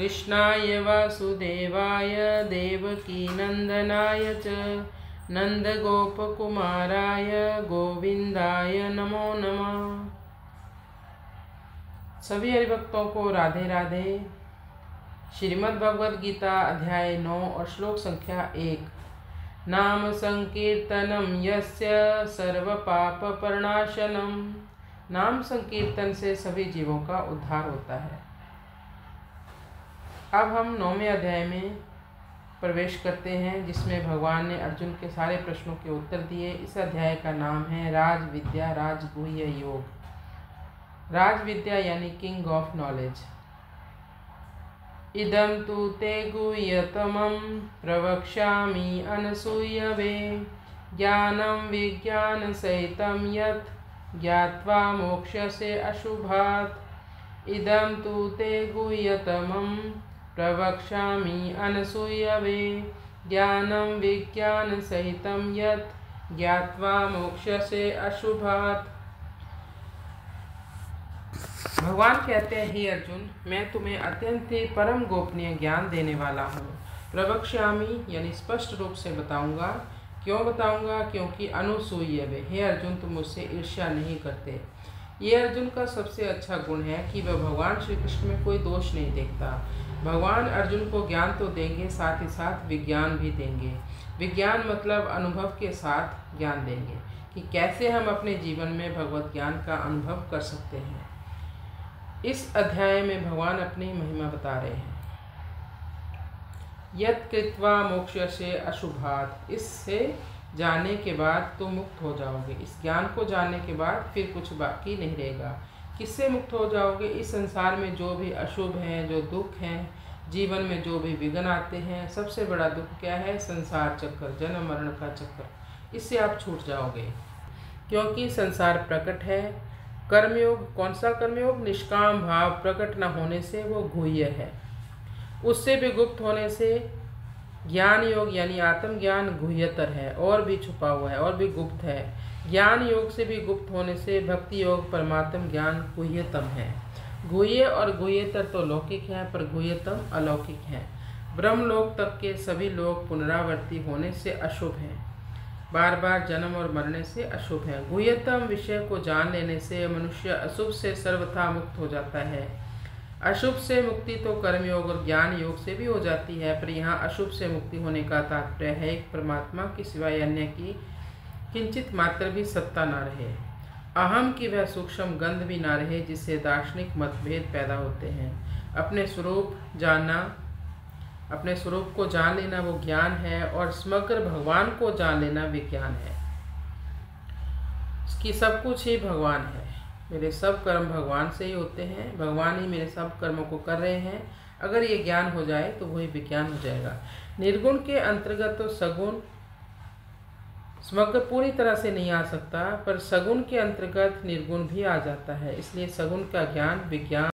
कृष्णाय वासुदेवाय देवकीनन्दनाय च नन्दगोपकुमाराय गोविंदाय नमो नमः। सभी हरिभक्तों को राधे राधे। श्रीमद् भगवद गीता अध्याय 9 और श्लोक संख्या 1। नाम संकीर्तनम यस्य सर्व पाप प्रणाशनम। नाम संकीर्तन से सभी जीवों का उद्धार होता है। अब हम 9वें अध्याय में प्रवेश करते हैं, जिसमें भगवान ने अर्जुन के सारे प्रश्नों के उत्तर दिए। इस अध्याय का नाम है राज विद्या राजगुह्य योग। राज विद्या यानी किंग ऑफ नॉलेज। इदं तु ते गुह्यतमं प्रवक्ष्यामि अनसूयवे ज्ञानं विज्ञानसहितं यत् ज्ञात्वा मोक्ष्यसे अशुभात्। इदं तु ते गुह्यतमं प्रवक्ष्यामि अनसूयवे ज्ञानं विज्ञानसहितं यत् ज्ञात्वा मोक्ष्यसे अशुभात्। भगवान कहते हैं, हे अर्जुन, मैं तुम्हें अत्यंत ही परम गोपनीय ज्ञान देने वाला हूँ। प्रवक्ष्यामि यानी स्पष्ट रूप से बताऊंगा। क्यों बताऊंगा? क्योंकि अनुसूयवे, हे अर्जुन, तुम मुझसे ईर्ष्या नहीं करते। ये अर्जुन का सबसे अच्छा गुण है कि वह भगवान श्री कृष्ण में कोई दोष नहीं देखता। भगवान अर्जुन को ज्ञान तो देंगे, साथ ही साथ विज्ञान भी देंगे। विज्ञान मतलब अनुभव के साथ ज्ञान देंगे कि कैसे हम अपने जीवन में भगवत ज्ञान का अनुभव कर सकते हैं। इस अध्याय में भगवान अपनी महिमा बता रहे हैं। यत् कृत्वा मोक्ष्यसे अशुभात्, इससे जानने के बाद तुम मुक्त हो जाओगे। इस ज्ञान को जानने के बाद फिर कुछ बाकी नहीं रहेगा। किससे मुक्त हो जाओगे? इस संसार में जो भी अशुभ हैं, जो दुख हैं, जीवन में जो भी विघ्न आते हैं, सबसे बड़ा दुख क्या है? संसार चक्कर, जन्म मरण का चक्कर। इससे आप छूट जाओगे, क्योंकि संसार प्रकट है। कर्मयोग, कौन सा कर्मयोग? निष्काम भाव प्रकट न होने से वो गुह्य है। उससे भी गुप्त होने से ज्ञान योग यानी आत्मज्ञान गुह्यतर है, और भी छुपा हुआ है, और भी गुप्त है। ज्ञान योग से भी गुप्त होने से भक्ति योग परमात्म ज्ञान गुह्यतम है। गुह्य और गुह्यतर तो लौकिक है, पर गुह्यतम अलौकिक है। ब्रह्मलोक तक के सभी लोग पुनरावर्ती होने से अशुभ हैं, बार बार जन्म और मरने से अशुभ है। गुह्यतम विषय को जान लेने से मनुष्य अशुभ से सर्वथा मुक्त हो जाता है। अशुभ से मुक्ति तो कर्मयोग और ज्ञान योग से भी हो जाती है, पर यहाँ अशुभ से मुक्ति होने का तात्पर्य है एक परमात्मा की सिवाय अन्य की किंचित मात्र भी सत्ता न रहे, अहम की वह सूक्ष्म गंध भी ना रहे, जिससे दार्शनिक मतभेद पैदा होते हैं। अपने स्वरूप जानना, अपने स्वरूप को जान लेना वो ज्ञान है, और समग्र भगवान को जान लेना विज्ञान है। कि सब कुछ ही भगवान है, मेरे सब कर्म भगवान से ही होते हैं, भगवान ही मेरे सब कर्मों को कर रहे हैं। अगर ये ज्ञान हो जाए तो वही विज्ञान हो जाएगा। निर्गुण के अंतर्गत तो सगुण समग्र पूरी तरह से नहीं आ सकता, पर सगुण के अंतर्गत निर्गुण भी आ जाता है। इसलिए सगुण का ज्ञान विज्ञान